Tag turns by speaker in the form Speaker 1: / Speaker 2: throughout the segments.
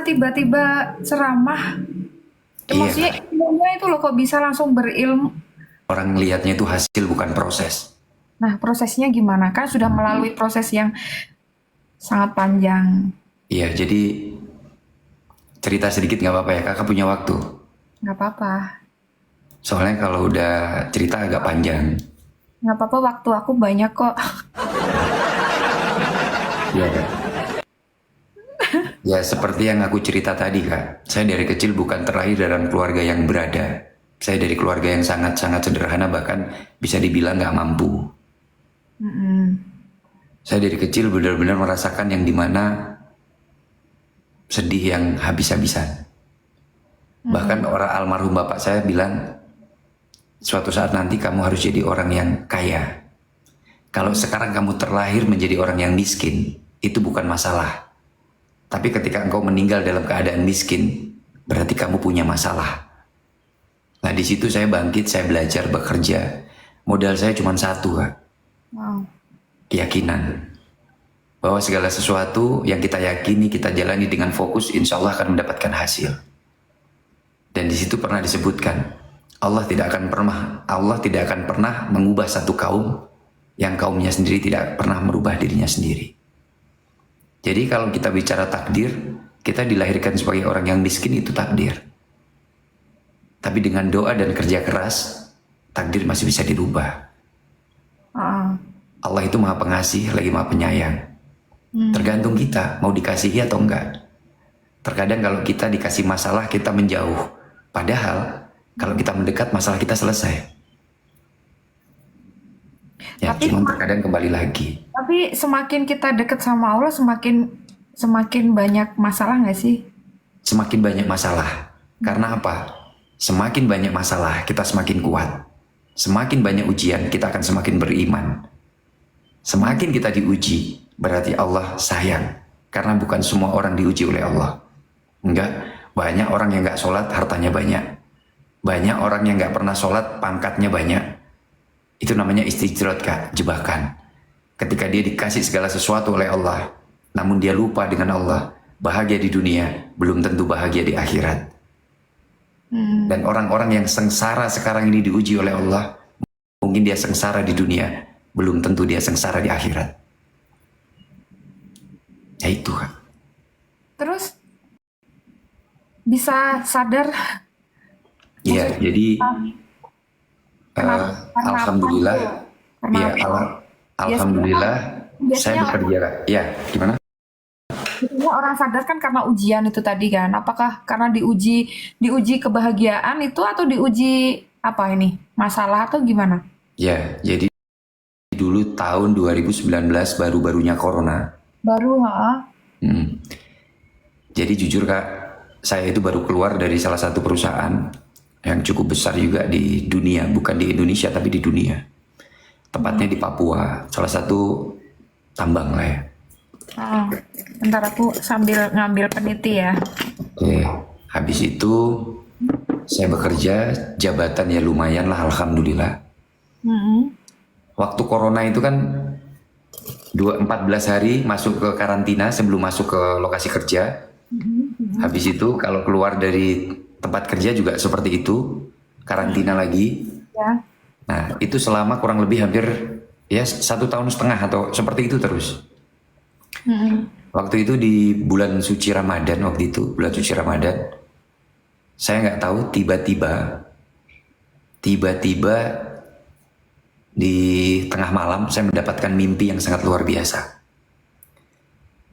Speaker 1: tiba-tiba ceramah,
Speaker 2: Iya
Speaker 1: maksudnya
Speaker 2: kak,
Speaker 1: ilmunya itu loh kok bisa langsung berilmu.
Speaker 2: orang lihatnya itu hasil bukan proses.
Speaker 1: Nah, prosesnya gimana? Kan sudah melalui proses yang sangat panjang.
Speaker 2: Iya, jadi cerita sedikit nggak apa-apa ya, kakak punya waktu.
Speaker 1: Nggak apa-apa.
Speaker 2: Soalnya kalau udah cerita agak panjang.
Speaker 1: Nggak apa-apa, waktu aku banyak kok.
Speaker 2: Iya kak. Ya seperti yang aku cerita tadi kak, saya dari kecil bukan terlahir dalam keluarga yang berada. Saya dari keluarga yang sangat-sangat sederhana, bahkan bisa dibilang nggak mampu.
Speaker 1: Mm-mm.
Speaker 2: Saya dari kecil benar-benar merasakan yang dimana sedih yang habis-habisan. Bahkan
Speaker 1: Mm-mm.
Speaker 2: orang almarhum bapak saya bilang, suatu saat nanti kamu harus jadi orang yang kaya. Kalau sekarang kamu terlahir menjadi orang yang miskin, itu bukan masalah. Tapi ketika engkau meninggal dalam keadaan miskin, berarti kamu punya masalah. Nah di situ saya bangkit, saya belajar bekerja. Modal saya cuma satu, Kak.
Speaker 1: Wow.
Speaker 2: Keyakinan. Bahwa segala sesuatu yang kita yakini, kita jalani dengan fokus, insya Allah akan mendapatkan hasil. Dan di situ pernah disebutkan, Allah tidak akan pernah mengubah satu kaum yang kaumnya sendiri tidak pernah merubah dirinya sendiri. Jadi kalau kita bicara takdir, kita dilahirkan sebagai orang yang miskin itu takdir. Tapi dengan doa dan kerja keras, takdir masih bisa dirubah.
Speaker 1: Ah.
Speaker 2: Allah itu maha pengasih, lagi maha penyayang. Tergantung kita mau dikasihi atau enggak. Terkadang kalau kita dikasih masalah, kita menjauh. Padahal kalau kita mendekat, masalah kita selesai. Ya,
Speaker 1: Tapi
Speaker 2: cuman terkadang kembali lagi.
Speaker 1: tapi semakin kita deket sama Allah, semakin semakin banyak masalah nggak sih?
Speaker 2: Semakin banyak masalah. Karena apa? Semakin banyak masalah, kita semakin kuat. Semakin banyak ujian, kita akan semakin beriman. Semakin kita diuji, berarti Allah sayang. Karena bukan semua orang diuji oleh Allah. Enggak, banyak orang yang nggak sholat, hartanya banyak. Banyak orang yang nggak pernah sholat, pangkatnya banyak. Itu namanya istijrat, Kak, jebakan. Ketika dia dikasih segala sesuatu oleh Allah, namun dia lupa dengan Allah, bahagia di dunia, belum tentu bahagia di akhirat. Dan orang-orang yang sengsara sekarang ini diuji oleh Allah, mungkin dia sengsara di dunia, belum tentu dia sengsara di akhirat. Ya itu, Kak.
Speaker 1: Terus bisa sadar
Speaker 2: Iya,
Speaker 1: maksudnya
Speaker 2: jadi
Speaker 1: kenapa karena apa
Speaker 2: alhamdulillah,
Speaker 1: tuh? Karena
Speaker 2: ya
Speaker 1: apa? Biasanya
Speaker 2: alhamdulillah saya
Speaker 1: biasanya
Speaker 2: bekerja, Kak. Ya, gimana?
Speaker 1: biasanya orang sadar kan karena ujian itu tadi kan. Apakah karena diuji kebahagiaan itu atau diuji apa ini? Masalah atau gimana?
Speaker 2: Ya, jadi dulu tahun 2019 baru-barunya corona.
Speaker 1: Baru, ha?
Speaker 2: Hmm. Jadi jujur Kak, saya itu baru keluar dari salah satu perusahaan yang cukup besar juga di dunia, bukan di Indonesia tapi di dunia. Tepatnya di Papua, salah satu tambang lah ya.
Speaker 1: Ah, bentar aku sambil ngambil peniti ya.
Speaker 2: Oke, habis itu saya bekerja, jabatan ya lumayan lah alhamdulillah.
Speaker 1: Mm-mm.
Speaker 2: Waktu corona itu kan 14 hari masuk ke karantina sebelum masuk ke lokasi kerja. Habis itu kalau keluar dari tempat kerja juga seperti itu, karantina lagi.
Speaker 1: Ya.
Speaker 2: Nah itu selama kurang lebih hampir ya 1,5 tahun atau seperti itu terus.
Speaker 1: Mm-mm.
Speaker 2: Waktu itu di bulan suci Ramadan, waktu itu bulan suci Ramadan, saya nggak tahu tiba-tiba di tengah malam saya mendapatkan mimpi yang sangat luar biasa.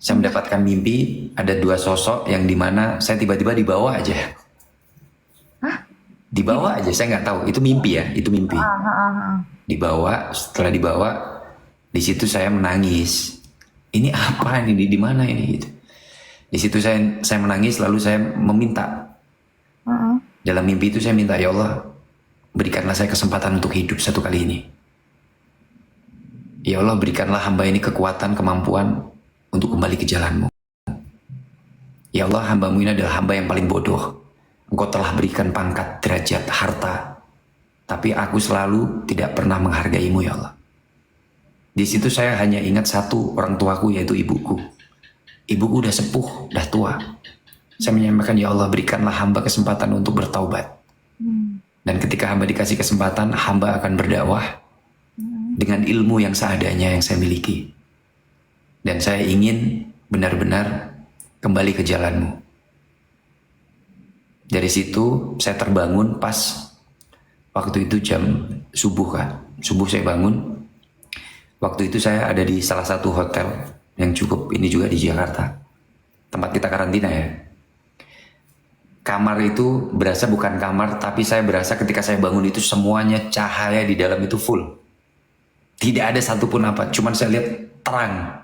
Speaker 2: Saya mendapatkan mimpi ada dua sosok yang dimana saya tiba-tiba dibawa aja.
Speaker 1: Hah?
Speaker 2: Dibawa aja, saya nggak tahu. Itu mimpi ya, itu mimpi.
Speaker 1: Ah, ah, ah, ah.
Speaker 2: Dibawa, setelah dibawa, di situ saya menangis. Ini apa ini? Di mana ini? Gitu. Di situ saya menangis, lalu saya meminta.
Speaker 1: Ah, ah.
Speaker 2: Dalam mimpi itu saya minta, ya Allah, berikanlah saya kesempatan untuk hidup satu kali ini. Ya Allah, berikanlah hamba ini kekuatan, kemampuan untuk kembali ke jalanmu. Ya Allah, hambamu ini adalah hamba yang paling bodoh. Engkau telah berikan pangkat, derajat, harta. Tapi aku selalu tidak pernah menghargaimu ya Allah. Di situ saya hanya ingat satu orang tuaku yaitu ibuku. Ibuku udah sepuh, udah tua. Saya menyampaikan, ya Allah berikanlah hamba kesempatan untuk bertaubat. Dan ketika hamba dikasih kesempatan, hamba akan berdakwah dengan ilmu yang seadanya yang saya miliki. Dan saya ingin benar-benar kembali ke jalanmu. Dari situ saya terbangun pas waktu itu jam subuh Kak. Subuh saya bangun. Waktu itu saya ada di salah satu hotel yang cukup ini juga di Jakarta. Tempat kita karantina ya. Kamar itu berasa bukan kamar, tapi saya berasa ketika saya bangun itu semuanya cahaya di dalam itu full. Tidak ada satupun apa, cuman saya lihat terang.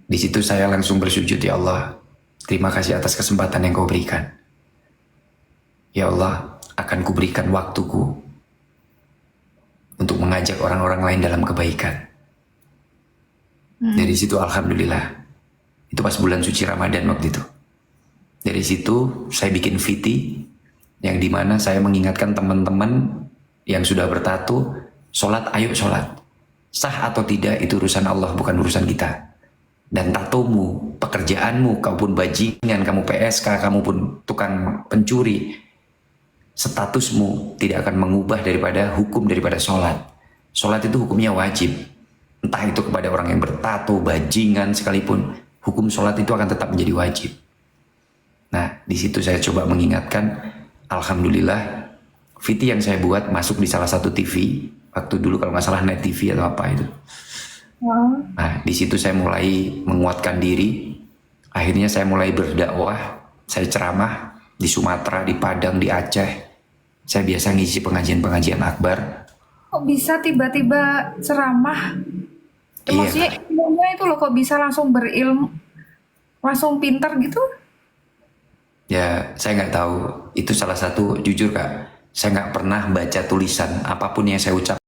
Speaker 2: Di situ saya langsung bersujud, ya Allah, terima kasih atas kesempatan yang kau berikan. Ya Allah, akan kuberikan waktuku untuk mengajak orang-orang lain dalam kebaikan. Dari situ alhamdulillah. Itu pas bulan suci Ramadan waktu itu. Dari situ saya bikin VT yang dimana saya mengingatkan teman-teman yang sudah bertato, sholat ayo sholat. Sah atau tidak itu urusan Allah, bukan urusan kita. Dan tatomu, pekerjaanmu, kau pun bajingan, kamu PSK, kamu pun tukang pencuri, statusmu tidak akan mengubah daripada hukum daripada sholat. Sholat itu hukumnya wajib. Entah itu kepada orang yang bertato, bajingan sekalipun, hukum sholat itu akan tetap menjadi wajib. Nah, di situ saya coba mengingatkan, alhamdulillah, VT yang saya buat masuk di salah satu TV, waktu dulu kalau nggak salah Net TV atau apa itu. Nah, di situ saya mulai menguatkan diri. Akhirnya saya mulai berdakwah, saya ceramah di Sumatera, di Padang, di Aceh. Saya biasa ngisi pengajian-pengajian akbar.
Speaker 1: Kok bisa tiba-tiba ceramah?
Speaker 2: Iya,
Speaker 1: Maksudnya ilmunya itu loh, kok bisa langsung berilmu, langsung pintar gitu?
Speaker 2: ya saya nggak tahu. Itu salah satu, jujur Kak, saya nggak pernah baca tulisan apapun yang saya ucap